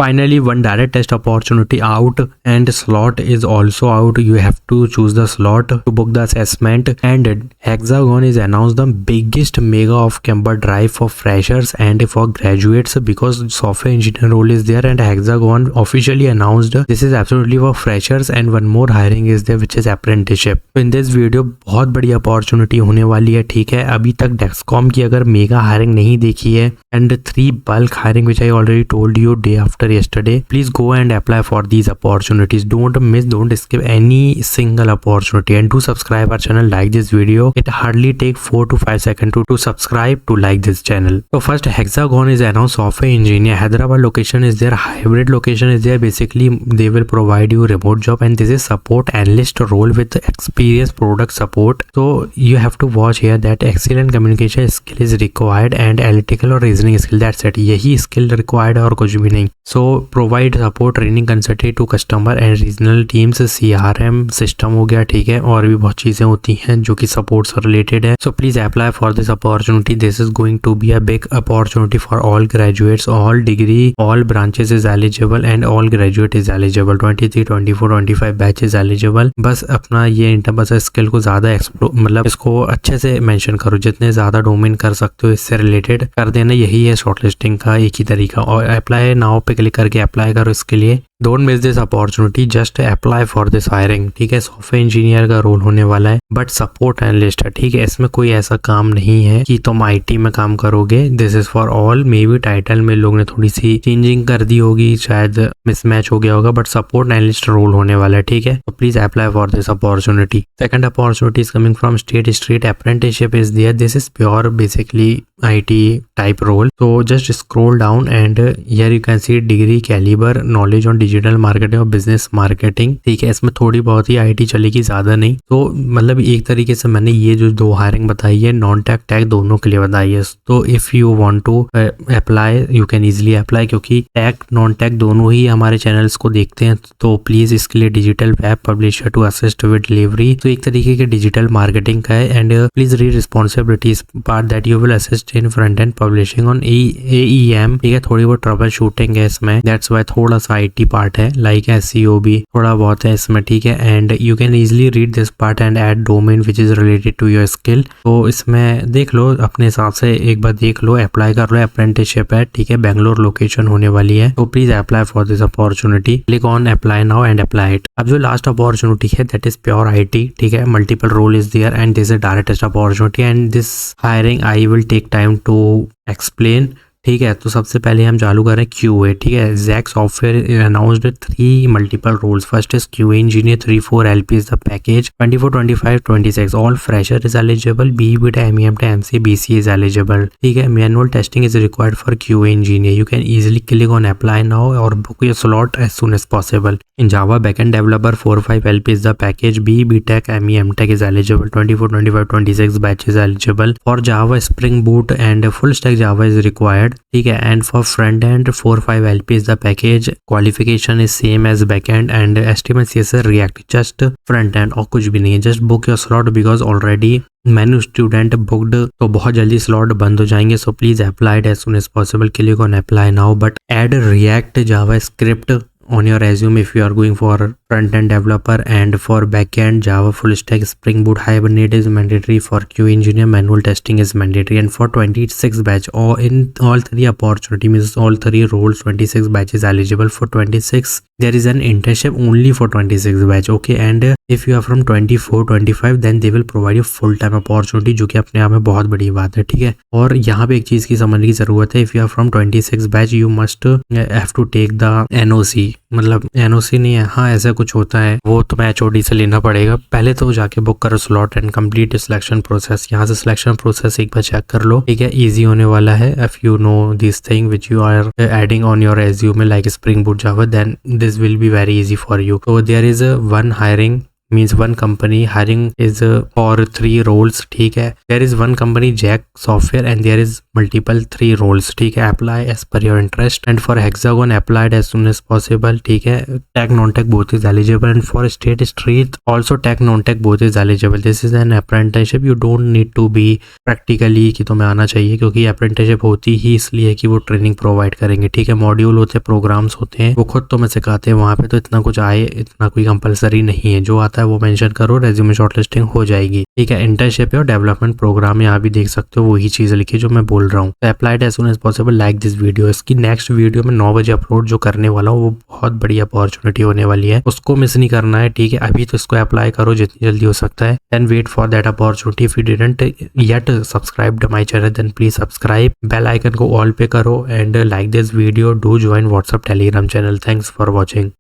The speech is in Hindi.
Finally, one direct test opportunity out and slot is also out. You have to choose the slot to book the assessment. And Hexagon is announced the biggest mega off campus drive for freshers and for graduates because software engineer role is there, and Hexagon officially announced this is absolutely for freshers and one more hiring is there which is apprenticeship. So in this video बहुत बड़ी अपॉर्चुनिटी होने वाली है, ठीक है। अभी तक डेक्सकॉम की अगर मेगा हायरिंग नहीं देखी है and 3 bulk hiring which I already told you day after yesterday, please go and apply for these opportunities. Don't skip any single opportunity and do subscribe our channel, like this video. It hardly take 4 to 5 seconds to subscribe to like this channel. So first, Hexagon is announced software engineer. Hyderabad location is there, hybrid location is there. Basically they will provide you remote job and this is support analyst role with experience product support. So you have to watch here that excellent communication skill is required and analytical और रीजनिंग स्किल, दैट्स इट। यही स्किल रिक्वायर्ड है और कुछ भी नहीं। So provide support training consultant to customer and regional teams, CRM system हो गया, ठीक है। और भी बहुत चीजें होती हैं जो कि सपोर्ट से रिलेटेड है। So please apply for this opportunity. This is going to be a big opportunity for all graduates, all degree, all branches is eligible and all graduate is eligible. 23, 24, 25 batch is eligible. बस अपना ये बस स्किल को ज्यादा मतलब इसको अच्छे से मेंशन करो, जितने ज्यादा डोमेन कर सकते हो इससे रिलेटेड कर देना। यही है शॉर्टलिस्टिंग का एक ही तरीका। और अप्लाई नाउ पे क्लिक करके अप्लाई करो इसके लिए। Don't miss this opportunity, just apply for this hiring, ठीक है। सॉफ्टवेयर इंजीनियर का रोल होने वाला है बट सपोर्ट एनालिस्ट है, ठीक है। इसमें कोई ऐसा काम नहीं है कि तुम IT में काम करोगे। This is for all. May be title में लोग ने थोड़ी सी चेंजिंग कर दी होगी, शायद मिसमैच हो गया होगा, बट सपोर्ट एनालिस्ट रोल होने वाला है, ठीक है। तो please apply for this opportunity. Second opportunity is coming from state apprenticeship is there. This is pure basically IT type role. So just scroll down and here you can see degree caliber knowledge on digital marketing और business marketing, ठीक है। इसमें थोड़ी बहुत ही IT चलेगी, ज्यादा नहीं। तो मतलब एक तरीके से मैंने ये जो 2 हायरिंग बताई है नॉन टेक टैग दोनों के लिए बताई है। तो if you want to apply you can easily apply, क्योंकि टैग नॉन टैग दोनों ही हमारे चैनल्स को देखते हैं। तो प्लीज इसके लिए digital web publisher to assist with delivery, तो एक तरीके के डिजिटल मार्केटिंग का है। And please read responsibilities part that you will assist in front end publishing on AEM, ठीक है। थोड़ी बहुत ट्रबल शूटिंग है इसमें, दैट्स वाई थोड़ा सा IT पार्ट है, लाइक SEO भी थोड़ा बहुत है इसमें, ठीक है। And you can easily read this part and add domain which is related to your skill. तो इसमें देख लो अपने हिसाब से, एक बार देख लो, अप्लाई कर लो। अप्रेंटिसशिप है, ठीक है, बेंगलोर लोकेशन होने वाली है। तो please apply for this opportunity. Click on apply now and apply it. अब जो लास्ट अपॉर्चुनिटी है दैट इज प्योर IT, ठीक है। Multiple role is there and this is direct test opportunity and this hiring I will take time to explain, ठीक है। तो सबसे पहले हम चालू करें QA, ठीक है। Zack software announced 3 multiple roles. First is QA engineer, 3-4 LP is the package, 24, 25, 26 all fresher is eligible, BE, MEM, MC, BC is eligible, ठीक है। Manual testing is required for QA engineer. You can easily click on apply now और book your slot as soon as possible. In Java backend developer 4-5 LP is the package, BE, Tech, ME, Tech is eligible, 24, 25, 26 batch is eligible. For Java, Spring Boot and full stack Java is required, ठीक है। And for front end 4-5 LP is the package, qualification is same as backend and HTML, CSS, React, just front end और कुछ भी नहीं है। Just book your slot because already many student booked, तो बहुत जल्दी स्लॉट बंद हो जाएंगे। So please apply as soon as possible. Click on apply now but add React JavaScript on your resume if you are going for front end developer, and for back end Java, full stack, Spring Boot, Hibernate is mandatory. For QA engineer, manual testing is mandatory. And for 26 batch, or in all 3 opportunity means all 3 roles, 26 batch is eligible. For 26 there is an internship only for 26 batch, okay. And if you are from 24, 25 then they will provide you full time opportunity, जो कि अपने आप में बहुत बड़ी बात है, ठीक है। और यहाँ पे एक चीज की समझने की जरूरत है। If you are from 26 batch you must have to take the NOC, मतलब NOC नहीं है, हाँ ऐसा कुछ होता है, वो तुम्हें HOD से लेना पड़ेगा। पहले तो जाके बुक करो slot and complete selection process. यहाँ से सिलेक्शन प्रोसेस एक बार चेक कर लो, ठीक है। इजी होने वाला है। If you know this thing which you are adding on your resume like Spring Boot Java, then this will be very easy for you. So there is a one hiring, means one company hiring is for 3 roles, ठीक है। There is one company Zack software and there is multiple 3 roles, ठीक है। Apply as per your interest and for Hexagon applied as soon as possible, ठीक है। Tech non tech both is eligible and for State Street also tech non tech both is eligible. This is an apprenticeship, you don't need to be practically कि तुम्हें आना चाहिए, क्योंकि अप्रेंटिसशिप होती ही इसलिए कि वो ट्रेनिंग प्रोवाइड करेंगे, ठीक है। मॉड्यूल होते हैं, प्रोग्राम्स होते हैं, वो खुद तुम्हें सिखाते हैं वहाँ पे, तो इतना कुछ आए इतना कोई कंपलसरी नहीं है। जो आता है वो मेंशन करो, रेज्यूमे शॉर्टलिस्टिंग हो जाएगी, ठीक है। इंटर्नशिप और डेवलपमेंट प्रोग्राम यहाँ भी देख सकते हो, वही चीज लिखी जो मैं बोल रहा हूँ। तो applied as soon as possible, like this video. इसकी नेक्स्ट वीडियो में 9 बजे अपलोड जो करने वाला हूँ, वो बहुत बड़ी अपॉर्चुनिटी होने वाली है, उसको मिस नहीं करना है, ठीक है। अभी तो इसको अप्लाई करो जितनी जल्दी हो सकता है, then wait for that opportunity. If you didn't yet subscribe my channel then please subscribe, bell icon को ऑल पे करो and like this video, do join WhatsApp Telegram channel. Thanks for watching.